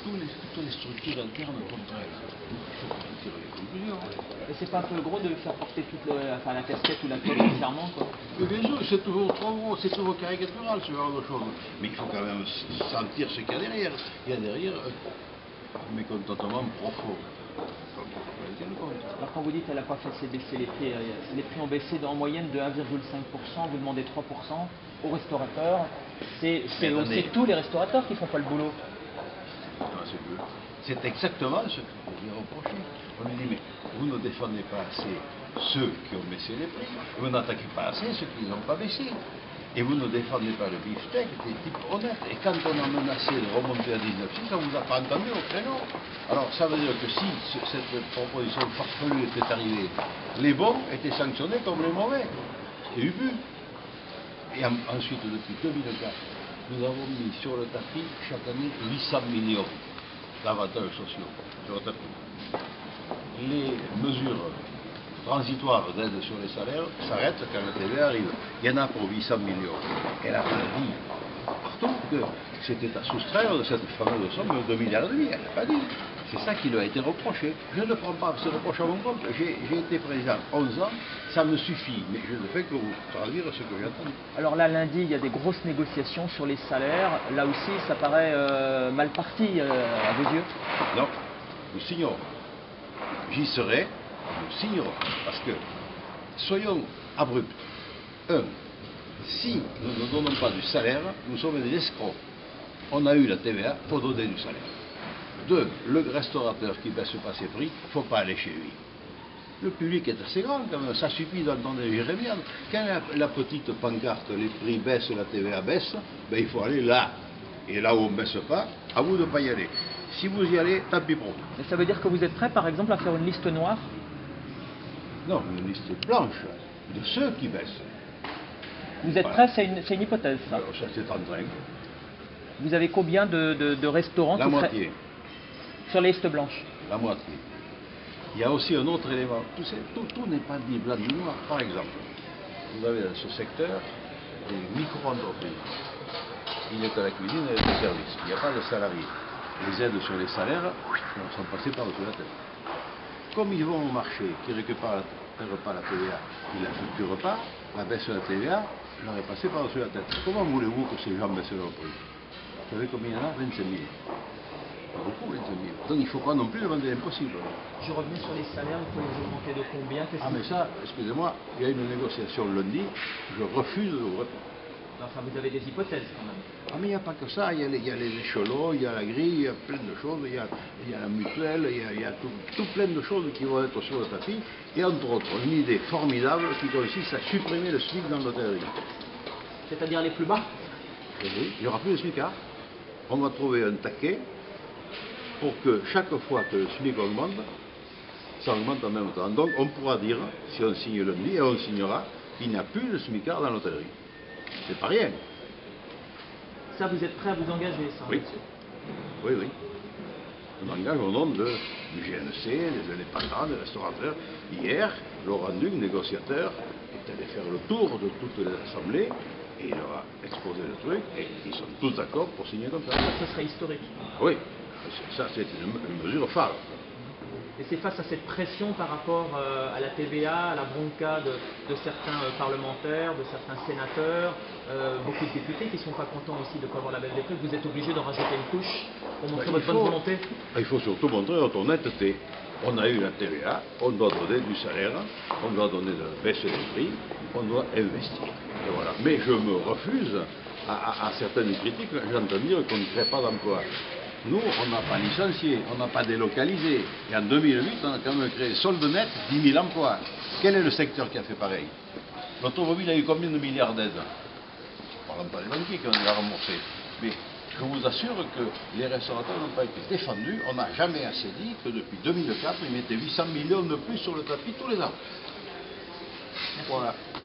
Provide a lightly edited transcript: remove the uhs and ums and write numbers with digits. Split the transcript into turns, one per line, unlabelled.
toutes les structures internes contre elle. Il faut qu'on en tire les conclusions.
Mais c'est pas un peu gros de faire porter toute la casquette ou la tête entièrement, quoi?
Mais bien sûr, c'est toujours trop gros, c'est toujours caricatural ce genre de choses. Mais il faut quand même sentir ce qu'il y a derrière. Il y a derrière un mécontentement profond.
Alors quand vous dites qu'elle n'a pas fait baisser les prix ont baissé en moyenne de 1,5%, vous demandez 3% aux restaurateurs. C'est aussi tous les restaurateurs qui ne font pas le boulot.
C'est exactement ce que vous lui reprochez. On lui dit, mais vous ne défendez pas assez ceux qui ont baissé les prix, vous n'attaquez pas assez ceux qui n'ont pas baissé. Et vous ne défendez pas le beefsteak des types honnêtes. Et quand on a menacé de remonter à 19,6, on ne vous a pas entendu au créneau. Alors ça veut dire que si cette proposition farfelue était arrivée, les bons étaient sanctionnés comme les mauvais. C'est du but. Et ensuite, depuis 2004, nous avons mis sur le tapis chaque année 800 millions d'avantages sociaux sur le tapis. Les mesures transitoires d'aide sur les salaires s'arrêtent quand la TVA arrive. Il y en a pour 800 millions. Elle n'a pas dit partout que c'était à soustraire de cette fameuse somme de 2,5 milliards. Elle n'a pas dit. C'est ça qui lui a été reproché. Je ne prends pas ce reproche à mon compte. J'ai été président 11 ans, ça me suffit. Mais je ne fais que vous traduire ce que j'ai entendu.
Alors là, lundi, il y a des grosses négociations sur les salaires. Là aussi, ça paraît mal parti à vos yeux?
Non, nous signerons. J'y serai, nous signerons. Parce que, soyons abrupts. Si nous ne donnons pas du salaire, nous sommes des escrocs. On a eu la TVA, il faut donner du salaire. 2, le restaurateur qui ne baisse pas ses prix, il ne faut pas aller chez lui. Le public est assez grand quand même, ça suffit d'entendre Jérémie. Quand la petite pancarte, les prix baissent, la TVA baisse, ben il faut aller là. Et là où on ne baisse pas, à vous de ne pas y aller. Si vous y allez, tant pis pour vous.
Mais ça veut dire que vous êtes prêt, par exemple, à faire une liste noire?
Non, une liste blanche de ceux qui baissent.
Vous êtes prêt? C'est une hypothèse, ça.
Ça c'est en train.
Vous avez combien de restaurants
La moitié.
Sur les listes blanches?
La moitié. Il y a aussi un autre élément. Tout n'est pas dit blanc ni noir. Par exemple, vous avez dans ce secteur des micro-entreprises. Il est à la cuisine et au service. Il n'y a pas de salariés. Les aides sur les salaires sont passées par-dessus la tête. Comme ils vont au marché, qui ne récupèrent pas la TVA, ils ne la facturent pas, la baisse de la TVA leur est passée par-dessus la tête. Comment voulez-vous que ces gens baissent leur prix? Vous savez combien il y en a? 25 000. Pas beaucoup, 25 000. Donc il ne faut pas non plus demander l'impossible.
Je reviens sur les salaires, il faut les augmenter de combien?
Mais ça, excusez-moi, il y a une négociation lundi, je refuse de vous répondre.
Enfin, vous avez des hypothèses quand même.
Mais il n'y a pas que ça, il y a les échelons, il y a la grille, il y a plein de choses, il y a la mutuelle, il y a tout plein de choses qui vont être sur le tapis, et entre autres, une idée formidable qui consiste à supprimer le SMIC dans l'hôtellerie.
C'est-à-dire les plus bas?
Oui, il n'y aura plus de SMICard. On va trouver un taquet pour que chaque fois que le SMIC augmente, ça augmente en même temps. Donc on pourra dire, si on signe lundi, et on signera, qu'il n'y a plus de SMICard dans l'hôtellerie. C'est pas rien.
Ça, vous êtes prêt à vous engager, ça?
Oui. Oui, oui. Je m'engage au nom du GNC, des indépendants, des restaurateurs. Hier, Laurent Duc, négociateur, est allé faire le tour de toutes les assemblées et il leur a exposé le truc et ils sont tous d'accord pour signer comme ça.
Ça serait historique.
Oui, ça c'est une mesure phare.
Et c'est face à cette pression par rapport à la TVA, à la bronca de certains parlementaires, de certains sénateurs, beaucoup de députés qui ne sont pas contents aussi de ne pas avoir la baisse des prix, vous êtes obligé d'en rajouter une couche pour montrer votre bonne volonté?
Il faut surtout montrer notre honnêteté. On a eu la TVA, on doit donner du salaire, on doit donner de baisser les prix, on doit investir. Et voilà. Mais je me refuse à certaines critiques, j'entends dire qu'on ne crée pas d'emploi. Nous, on n'a pas licencié, on n'a pas délocalisé. Et en 2008, on a quand même créé solde net 10 000 emplois. Quel est le secteur qui a fait pareil? L'automobile a eu combien de milliards d'aides? Parlons pas des banquiers qui ont déjà remboursé. Mais je vous assure que les restaurateurs n'ont pas été défendus. On n'a jamais assez dit que depuis 2004, ils mettaient 800 millions de plus sur le tapis tous les ans. Voilà.